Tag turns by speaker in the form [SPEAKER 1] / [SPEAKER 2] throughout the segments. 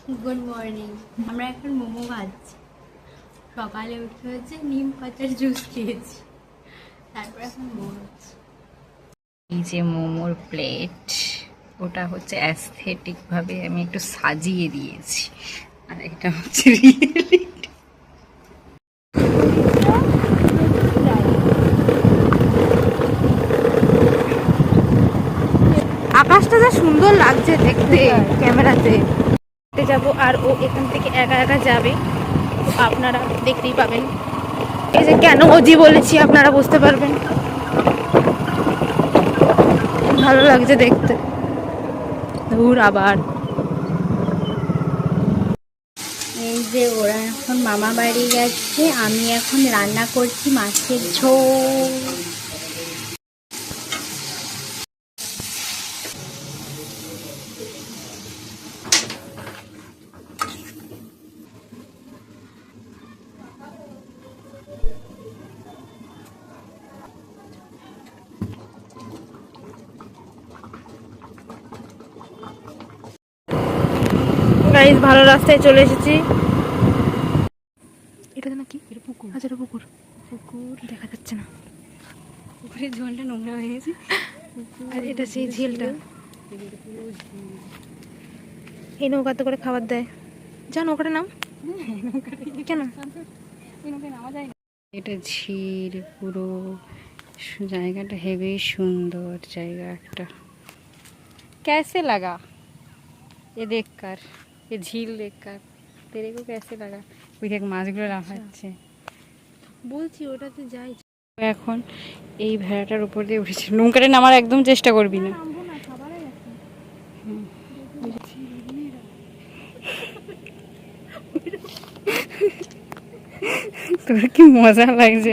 [SPEAKER 1] Good morning. আমরা এখন মোমো খাচ্ছি। সকালে উঠে হচ্ছে নিম পাতার জুস খেয়েছি, তারপর এখন মোমো খাচ্ছি।
[SPEAKER 2] এই যে মোমোর প্লেট, ওটা হচ্ছে অ্যাস্থেটিক ভাবে আমি একটু সাজিয়ে দিয়েছি, আর এটা হচ্ছে রিয়েলি।
[SPEAKER 3] আকাশটা যা সুন্দর লাগছে দেখতে ক্যামেরাতে। যাবো আর ও এখান থেকে একা একা যাবে, তো আপনারা দেখতেই পাবেন। এই যে কেন ওজি বলেছি আপনারা বুঝতে পারবেন। ভালো লাগছে দেখতে। দূর আবার
[SPEAKER 1] এই যে ওরা এখন মামা বাড়ি গেছে, আমি এখন রান্না করছি মাছের ঝোল।
[SPEAKER 3] গাইস ভালো রাস্তায় চলে এসেছি। এটা না কি, এটা পুকুর। আচ্ছা এটা পুকুর, পুকুর দেখা যাচ্ছে না।
[SPEAKER 1] পুকুরের জলটা নোংরা হয়ে গেছে,
[SPEAKER 3] আর এটা সেই ঝিলটা। এই নৌকাতে করে খাবার দেয়। যা নৌকাটা নাম কেন?
[SPEAKER 2] এটা ঝিল, পুরো জায়গাটা হেবি সুন্দর জায়গা একটা। कैसे लगा ये देखकर, ये झील देखकर तेरे को कैसे लगा? ওই দেখ মাছগুলো লাফাচ্ছে।
[SPEAKER 3] বলছি ওটাতে যাই।
[SPEAKER 2] এখন এই ভেড়াটার উপর দিয়ে উঠেছে, নৌকাটা নামার একদম চেষ্টা করবি না। তোর কি মজা লাগছে।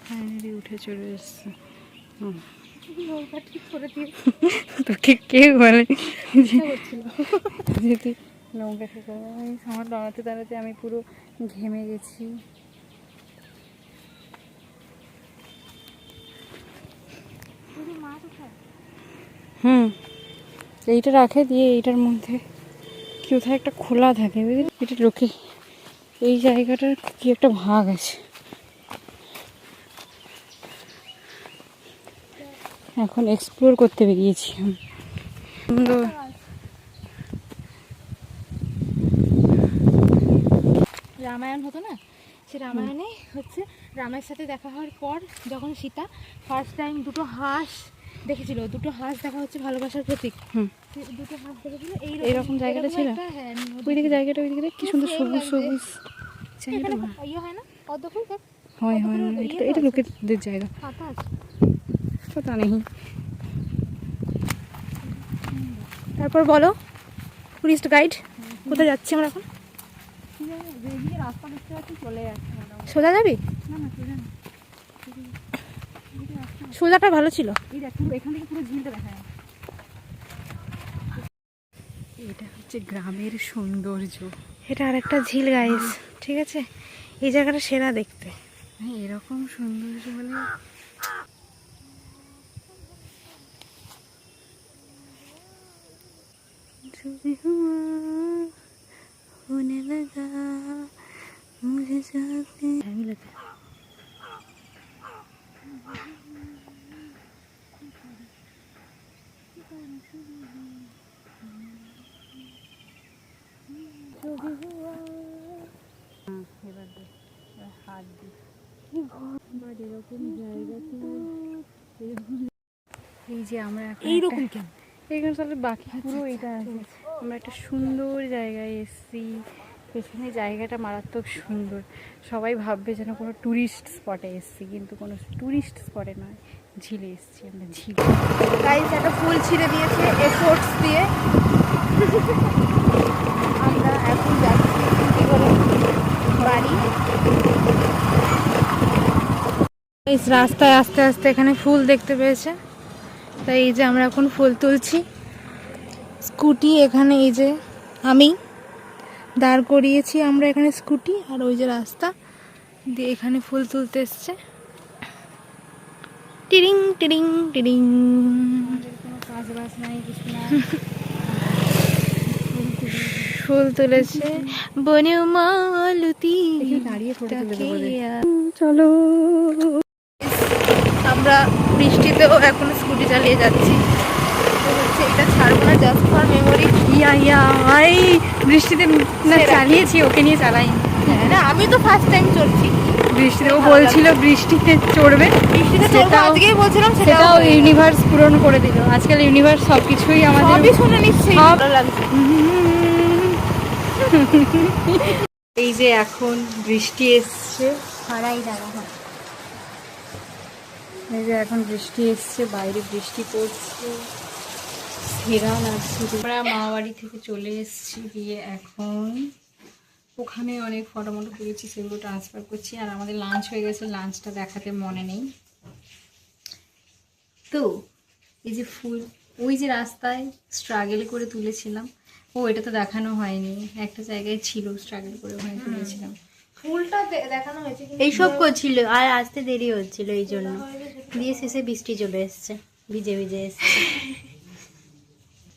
[SPEAKER 2] ফাইনালি উঠে চলে এসছে। তোকে কে বলে যদি নৌকা থেকে আমার দাঁড়াতে দাঁড়াতে আমি পুরো ঘেমে গেছি। এইটা রাখে দিয়ে এইটার মধ্যে কি কোথায় একটা খোলা থাকে, বুঝলি? এটা লোকে এই জায়গাটার কি একটা ভাগ আছে। এখন এক্সপ্লোর করতে বেরিয়েছি আমি। সুন্দর
[SPEAKER 3] রামায়ণ হতো না, সে রামায়ণে হচ্ছে রামের সাথে দেখা হওয়ার পর যখন সীতা ফার্স্ট টাইম দুটো হাঁস দেখেছিল, দুটো হাঁস দেখা হচ্ছে ভালোবাসার প্রতীক। দুটো হাঁস দেখেছিল
[SPEAKER 2] এইরকম জায়গাটা ছিল। ওইদিকে জায়গাটা, ওইদিকে কি সুন্দর সবুজ সবুজ জায়গাটা।
[SPEAKER 3] ইয়ে হয় না পদ্ম ফুল,
[SPEAKER 2] হয় হয় এটা লোকেদের জায়গা,
[SPEAKER 3] পাতা আছে
[SPEAKER 2] পতা নেই।
[SPEAKER 3] তারপর বলো, টুরিস্ট গাইড কোথায় যাচ্ছি আমরা এখন?
[SPEAKER 2] রাস্তা দেখতে পাচ্ছি চলে যাচ্ছে।
[SPEAKER 3] সোজা যাবি?
[SPEAKER 2] না না সোজা না,
[SPEAKER 3] সোজাটা ভালো ছিল।
[SPEAKER 2] এই দেখ এখান থেকে পুরো ঝিলটা দেখা যায়। এটা হচ্ছে গ্রামের সৌন্দর্য।
[SPEAKER 3] এটা আরেকটা ঝিল গাইস, ঠিক আছে? এই জায়গাটা সেরা দেখতে।
[SPEAKER 2] হ্যাঁ এরকম সৌন্দর্য মানে होने लगा मुझे चाहते हाथ दी এরকম জায়গা এই যে আমরা
[SPEAKER 3] এইরকম কেন?
[SPEAKER 2] এইখানে তাহলে বাকি পুরো এটা আছে। আমরা একটা সুন্দর জায়গায় এসেছি, পেছনে জায়গাটা মারাত্মক সুন্দর। সবাই ভাববে যেন কোনো ট্যুরিস্ট স্পটে এসেছি, কিন্তু কোনো ট্যুরিস্ট স্পটে নয়, ঝিলে এসেছি আমরা। ঝিল
[SPEAKER 3] গাইস একটা ফুল ছিঁড়ে দিয়েছে এফোর্টস দিয়ে। আমরা এখন যাচ্ছি বাড়ি। এই রাস্তায় আস্তে আস্তে এখানে ফুল দেখতে পেয়েছে, তাই এই যে আমরা এখন ফুল তুলছি। স্কুটি এখানে, এই যে আমি দাঁড় করিয়েছি আমরা এখানে স্কুটি, আর ওই যে রাস্তা দিয়ে এখানে ফুল তুলতে এসছে। টিরিং টিরিং টিরিং।
[SPEAKER 2] চাষবাস নাই কিছু না।
[SPEAKER 3] ফুল তুলেছে বনে মালতী।
[SPEAKER 2] দাঁড়িয়ে ফটো তুলে দেবো রে।
[SPEAKER 3] চলো আমরা বৃষ্টিতেও এখন স্কুটি চালিয়ে যাচ্ছি। তো হচ্ছে এটা ছাড়বো না, জাস্ট ফর মেমোরি।
[SPEAKER 2] ভাই বৃষ্টিতে না চালিয়েছি, ওকে নিয়ে চালাই
[SPEAKER 3] না আমি তো ফার্স্ট টাইম চলছি
[SPEAKER 2] বৃষ্টিতে। ও বলছিল বৃষ্টিতে চড়বে,
[SPEAKER 3] বৃষ্টিতে চলবো,
[SPEAKER 2] সেটাও-
[SPEAKER 3] আজকেই বলছিলাম,
[SPEAKER 2] সেটাও ইউনিভার্স পূরণ করে দিল। আজকাল ইউনিভার্স সবকিছুই আমাদের
[SPEAKER 3] সবই শুনে নিচ্ছি,
[SPEAKER 2] সব-
[SPEAKER 3] ভালো লাগছে।
[SPEAKER 2] এই যে এখন বৃষ্টি এসছে,
[SPEAKER 1] ছড়াই দাঁড়া।
[SPEAKER 2] এই যে এখন বৃষ্টি এসছে, বাইরে বৃষ্টি পড়ছে, ঘেরা লাগছে। আমরা মামাবাড়ি থেকে চলে এসেছি, দিয়ে এখন ওখানে অনেক ফটো মটো তুলেছি, সেগুলো ট্রান্সফার করছি। আর আমাদের লাঞ্চ হয়ে গেছে, লাঞ্চটা দেখাতে মনে নেই। তো এই যে ফুল, ওই যে রাস্তায় স্ট্রাগল করে তুলেছিলাম, ও এটা তো দেখানো হয়নি, একটা জায়গায় ছিল স্ট্রাগল করে ওখানে তুলেছিলাম।
[SPEAKER 3] ফুলটা দেখানো হয়েছে কিন্তু
[SPEAKER 1] এইসব করছিল আর আসতে দেরি হচ্ছিল এই জন্য, দিয়ে শেষে বৃষ্টি চলে এসছে, ভিজে ভিজে এসছে।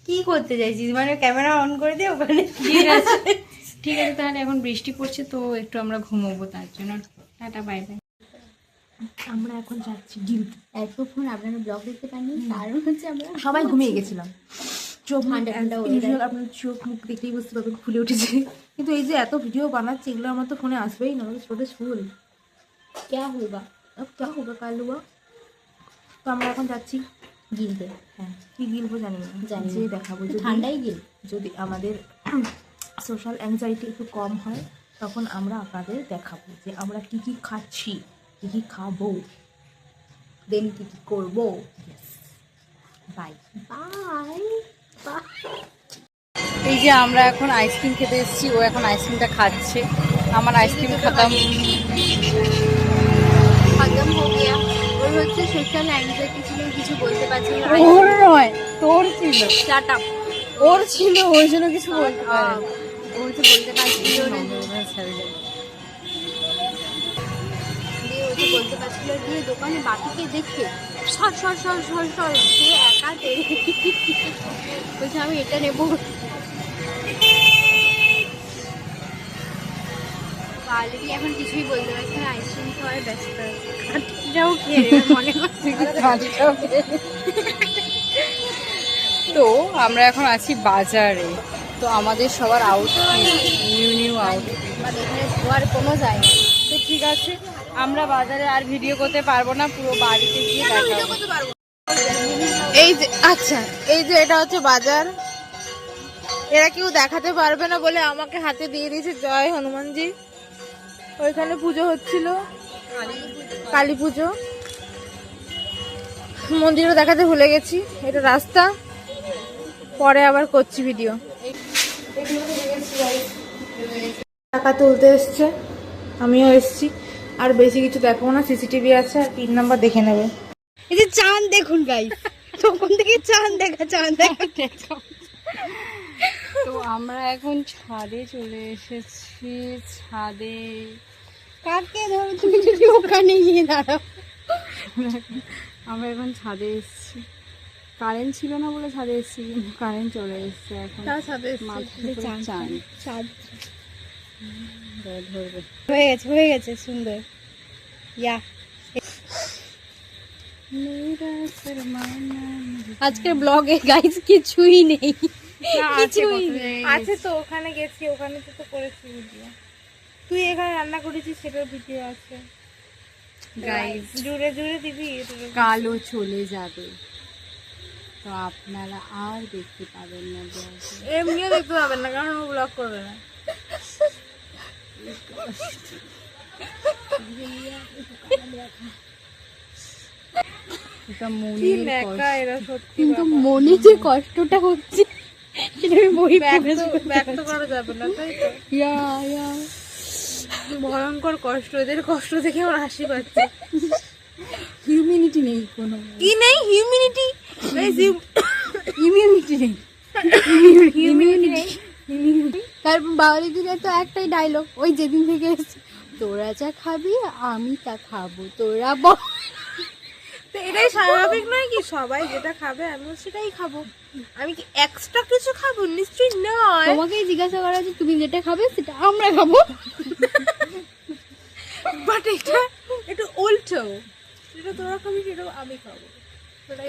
[SPEAKER 1] কি করতে চাইছিস, মানে ক্যামেরা অন করে দিয়ে ওখানে?
[SPEAKER 2] ঠিক আছে ঠিক আছে, তাহলে এখন বৃষ্টি পড়ছে তো একটু আমরা ঘুমোবো, তার জন্য টাটা বাই বাই।
[SPEAKER 3] আমরা এখন যাচ্ছি গিল্ড।
[SPEAKER 1] এতক্ষণ আপনারা ব্লগ দেখতে পাননি, কারণ হচ্ছে আমরা
[SPEAKER 3] সবাই ঘুমিয়ে গেছিলাম। চোখ
[SPEAKER 1] ঠান্ডা ঠান্ডা weather।
[SPEAKER 3] ইউজুয়াল আপনার চোখ মুখ দেখলেই বুঝতে পারবেন ফুলে উঠেছে। কিন্তু এই যে এত ভিডিও বানাচ্ছে, এগুলো আমার তো ফোনে আসবেই না, ছোটো ফুল।
[SPEAKER 1] क्या होगा
[SPEAKER 3] अब क्या होगा কাল हुआ। তো আমরা এখন যাচ্ছি
[SPEAKER 1] গিলতে।
[SPEAKER 3] হ্যাঁ, কি গিলবো জানি না,
[SPEAKER 1] জানি
[SPEAKER 3] যে
[SPEAKER 1] না।
[SPEAKER 3] দেখাবো।
[SPEAKER 1] ঠান্ডাই গিল।
[SPEAKER 3] যদি আমাদের সোশ্যাল অ্যাংজাইটি একটু কম হয়, তখন আমরা আপনাদের দেখাবো যে আমরা কি কি খাচ্ছি, কি কি খাবো, দেন কি কি করবো। বাই।
[SPEAKER 1] Bye bye.
[SPEAKER 2] এই যে আমরা এখন আইসক্রিম খেতে এসেছি, ও এখন আইসক্রিমটা খাচ্ছে। আমার আইসক্রিম খাতাম।
[SPEAKER 1] খতম হো গিয়া। ওর হচ্ছে সোশ্যাল অ্যাংজাইটি ছিল, কিছু বলতে পারছিল না।
[SPEAKER 2] ওর নয়, তোর ছিল।
[SPEAKER 1] Shut up.
[SPEAKER 2] ওর ছিল, ওই জন্য কিছু বলতে পারে।
[SPEAKER 1] ও হচ্ছে বলতে পারছিল না, দিয়ে ও হচ্ছে বলতে পারছিল, দিয়ে দোকানে বাকিকে দেখে সর সর সর সর সর, সে একা টেনে বলছে আমি এটা নেবো। অলরেডি এখন কিছুই বলতে পারছি না, আইসক্রিম খাওয়ায় ব্যস্ত আছে। খাটিটাও খেয়ে নেবে মনে করছে।
[SPEAKER 2] তো আমরা এখন আছি বাজারে। তো আমাদের সবার আউটফিট, নিউ নিউ আউটফিট।
[SPEAKER 1] মানে এখানে ধোয়ার কোনো জায়গা নেই।
[SPEAKER 2] তো ঠিক আছে, আমরা বাজারে আর ভিডিও করতে পারবো না, পুরো বাড়িতে গিয়ে দেখাবো।
[SPEAKER 3] এই যে আচ্ছা, এই যে এটা হচ্ছে বাজার। এরা কেউ দেখাতে পারবে না বলে আমাকে হাতে দিয়ে দিয়েছে জয় হনুমানজি। ওইখানে পুজো হচ্ছিল, কালী পুজো। মন্দিরও দেখাতে ভুলে গেছি। এটা রাস্তা, পরে আবার করছি ভিডিও। টাকা তুলতে এসছে, আমিও এসছি। আর বেশি কিছু দেখাবো না, সিসিটিভি আছে, আর পিন নাম্বার দেখে নেবে।
[SPEAKER 1] এই যে চাঁদ দেখুন গাইস, তখন থেকে চাঁদ দেখা, চাঁদ দেখা।
[SPEAKER 2] তো আমরা এখন ছাদে চলে এসেছি। ছাদে
[SPEAKER 1] কাকে ধরো, তুমি যদি ওখানে গিয়ে দাঁড়াও।
[SPEAKER 2] আমরা এখন ছাদে এসেছি। কারেন্ট ছিল না বলে ছাদে এসেছি, কিন্তু কারেন্ট চলে এসেছে এখন। মাথায় পুরো চাঁদ।
[SPEAKER 1] চাঁদ
[SPEAKER 2] ধরবে।
[SPEAKER 1] হয়ে গেছে সুন্দর। ইয়া আজকের ব্লগে গাইস কিছুই নেই, কিছুই নেই।
[SPEAKER 3] আছে তো, ওখানে গেছি, ওখানে তো করেছি ভিডিও। তুই এখানে রান্না করেছিস, সেটার ভিডিও আছে।
[SPEAKER 2] গাইস
[SPEAKER 3] জুড়ে জুড়ে দিবি।
[SPEAKER 2] কালো চলে যাবে, তো আপনারা আর দেখতে পাবেন না ব্লগে।
[SPEAKER 3] এমনিও দেখতে পাবেন না, কারণ ও ব্লগ করবে না।
[SPEAKER 2] এটা
[SPEAKER 3] কি
[SPEAKER 2] মনের
[SPEAKER 3] ন্যাকা
[SPEAKER 2] কষ্ট।
[SPEAKER 3] এরা সত্যি।
[SPEAKER 1] কিন্তু মনে যে কষ্টটা হচ্ছে সেটা আমি বই
[SPEAKER 3] ব্যক্ত করা যাবে না, তাই তো।
[SPEAKER 2] ইয়া ইয়া
[SPEAKER 3] ভয়ঙ্কর কষ্ট, এদের কষ্ট দেখে আমার হাসি পাচ্ছে।
[SPEAKER 2] হিউম্যানিটি নেই কোনো,
[SPEAKER 3] কি নেই? হিউম্যানিটি।
[SPEAKER 2] ইমিউনিটি নেই।
[SPEAKER 1] তারপর বাউলি দিনের তো একটাই ডায়লগ, ওই যেদিন থেকে এসেছে, তোরা যা খাবি আমি তা খাবো, তোরা বল।
[SPEAKER 3] তো এটাই স্বাভাবিক নয় কি? সবাই যেটা খাবে আমিও সেটাই খাবো। আমি কি এক্সট্রা কিছু খাবো? নিশ্চয়ই নয়।
[SPEAKER 2] তোমাকেই জিজ্ঞাসা করা যে তুমি যেটা খাবে সেটা আমরা খাবো।
[SPEAKER 3] বাট এটা একটু উল্টো, যেটা তোরা খাবি সেটা আমি খাবো।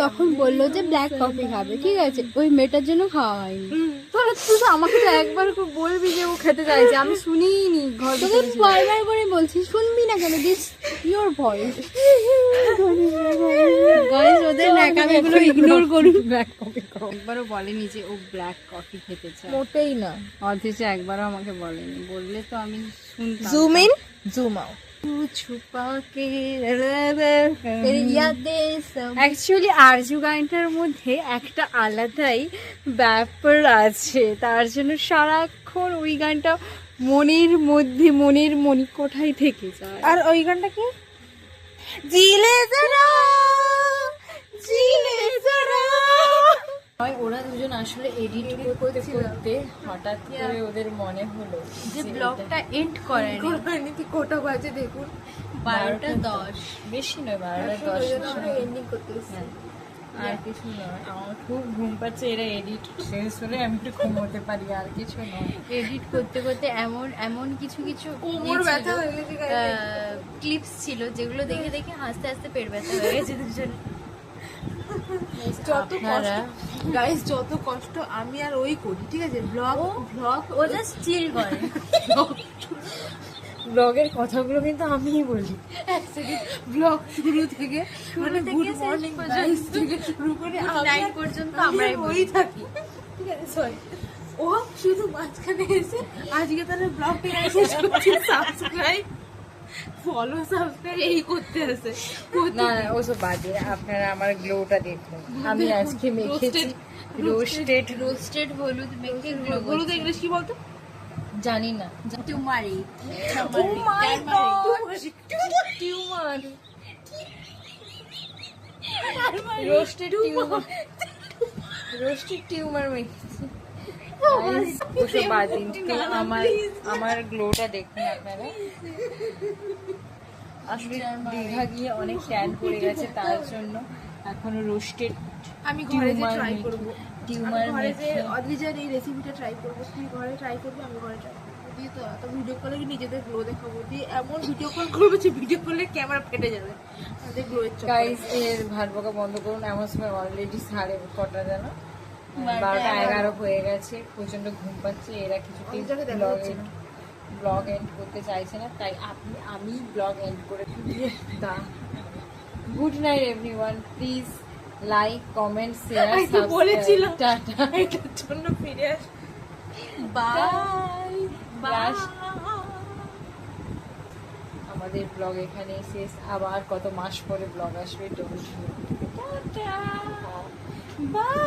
[SPEAKER 2] তখন বললো যে ব্ল্যাক কফি খাবে, ঠিক আছে, ওই মেয়েটার জন্য খাওয়া হয়নি। তাহলে তুই তো আমাকে তো একবার করে বলবি যে ও খেতে চাইছে, আমি শুনিনি। ঘর তোকে বারবার করে বলছি, শুনবি না কেন? This your voice. গাইস ওদের ন্যাকামিগুলো ইগনোর করুন। ব্ল্যাক কফি খাও। একবারও বলেনি যে ও ব্ল্যাক কফি খেতে চায়,
[SPEAKER 3] মোটেই না।
[SPEAKER 2] অথচ একবারও আমাকে বলেনি। বললে তো আমি শুনতাম।
[SPEAKER 3] Zoom in zoom out.
[SPEAKER 2] Actually Arzoo গানটার মধ্যে একটা আলাদাই ব্যাপার আছে, তার জন্য সারাক্ষণ ওই গানটা মনের মধ্যে, মনের মণিকোঠায় থেকে যায়।
[SPEAKER 3] আর ওই গানটা কি? জিলে জরা জিলে জরা।
[SPEAKER 2] ওরা দুজন আসলে এডিট করতে করতে হঠাৎ করে ওদের মনে হলো
[SPEAKER 1] যে ব্লগটা এন্ড করেনি।
[SPEAKER 3] কোরবানি কি কোটা বাজে দেখুন,
[SPEAKER 2] 12:10, বেশি নয়, 12:10
[SPEAKER 3] এন্ডিং করতেছি।
[SPEAKER 2] আর কিছু নয়, আমার খুব ঘুম পাচ্ছে। এরা এডিট শেষ হলে আমি একটু ঘুমোতে পারি, আর কিছু নয়।
[SPEAKER 1] এডিট করতে করতে এমন এমন কিছু কিছু
[SPEAKER 3] কোমর ব্যথা হয়ে গেছে
[SPEAKER 1] ক্লিপস ছিল যেগুলো দেখে দেখে হাসতে হাসতে পেট ব্যথা হয়ে গেছে দুজনে।
[SPEAKER 3] যত
[SPEAKER 1] আপনারা
[SPEAKER 3] গাইস যত কষ্ট আমি আর ওই করি, ঠিক আছে? ব্লগ ব্লগ
[SPEAKER 1] ও জাস্ট চিল করে।
[SPEAKER 2] ব্লগের কথাগুলো কিন্তু আমিই বলি।
[SPEAKER 3] ব্লগ শুরু থেকে মানে গুড মর্নিং গাইস থেকে শুরু করে
[SPEAKER 1] নাইট পর্যন্ত
[SPEAKER 3] আমরাই
[SPEAKER 1] আমরাই
[SPEAKER 3] বই থাকি, ঠিক আছে? সরি, ও শুধু মাঝখানে এসে আজকে তাহলে ব্লগটা শেষ করছি, সাবস্ক্রাইব ফলো সাবস্ক্রাইব এই করতে আছে।
[SPEAKER 2] না না, ওসব বাদে আপনারা আমার গ্লোটা দেখুন। আমি আজকে মেখেছি
[SPEAKER 1] রোস্টেড হলুদ মেখে
[SPEAKER 3] হলুদ ইংলিশ কি বলতো?
[SPEAKER 2] জানি না,
[SPEAKER 1] টুমারি।
[SPEAKER 2] টিউমার, রোস্টেড টিউমার মেখেছি। ওসব বাদ দিন, তো আমার গ্লোটা দেখুন আপনারা। আসলে দীঘা গিয়ে অনেক ট্যান পড়ে গেছে, তার জন্য এখনো রোস্টেড
[SPEAKER 3] আমি ঘরে যে ট্রাই করব,
[SPEAKER 2] টিউমার
[SPEAKER 3] ঘরে যে অদ্রিজার এই রেসিপিটা ট্রাই করবো। তুই ঘরে ট্রাই করবি, আমি ঘরে ট্রাই করবো দিয়ে তো ভিডিও কলে নিজেদের গ্লো দেখাবো, দিয়ে এমন ভিডিও কল করবো যে ভিডিও করলে ক্যামেরা ফেটে যাবে আমাদের গ্লোয়ের চক্করে।
[SPEAKER 2] গাইস এর ভাত বকা বন্ধ করুন। এমন সময় অলরেডি 12:30 যেন 12:11 হয়ে গেছে, প্রচন্ড ঘুম পাচ্ছে। এরা কিছুতেই ব্লগ এন্ড করতে চাইছে না, তাই আমি ব্লগ এন্ড করে দিয়ে দাম। Good night everyone, please like, comment, share,
[SPEAKER 3] বলেছিলাম
[SPEAKER 2] টাটা।
[SPEAKER 3] এটার জন্য ফিরে আস।
[SPEAKER 2] Bye bye. আমাদের ব্লগ এখানে শেষ, আবার কত মাস পরে ব্লগ আসবে। Tata by.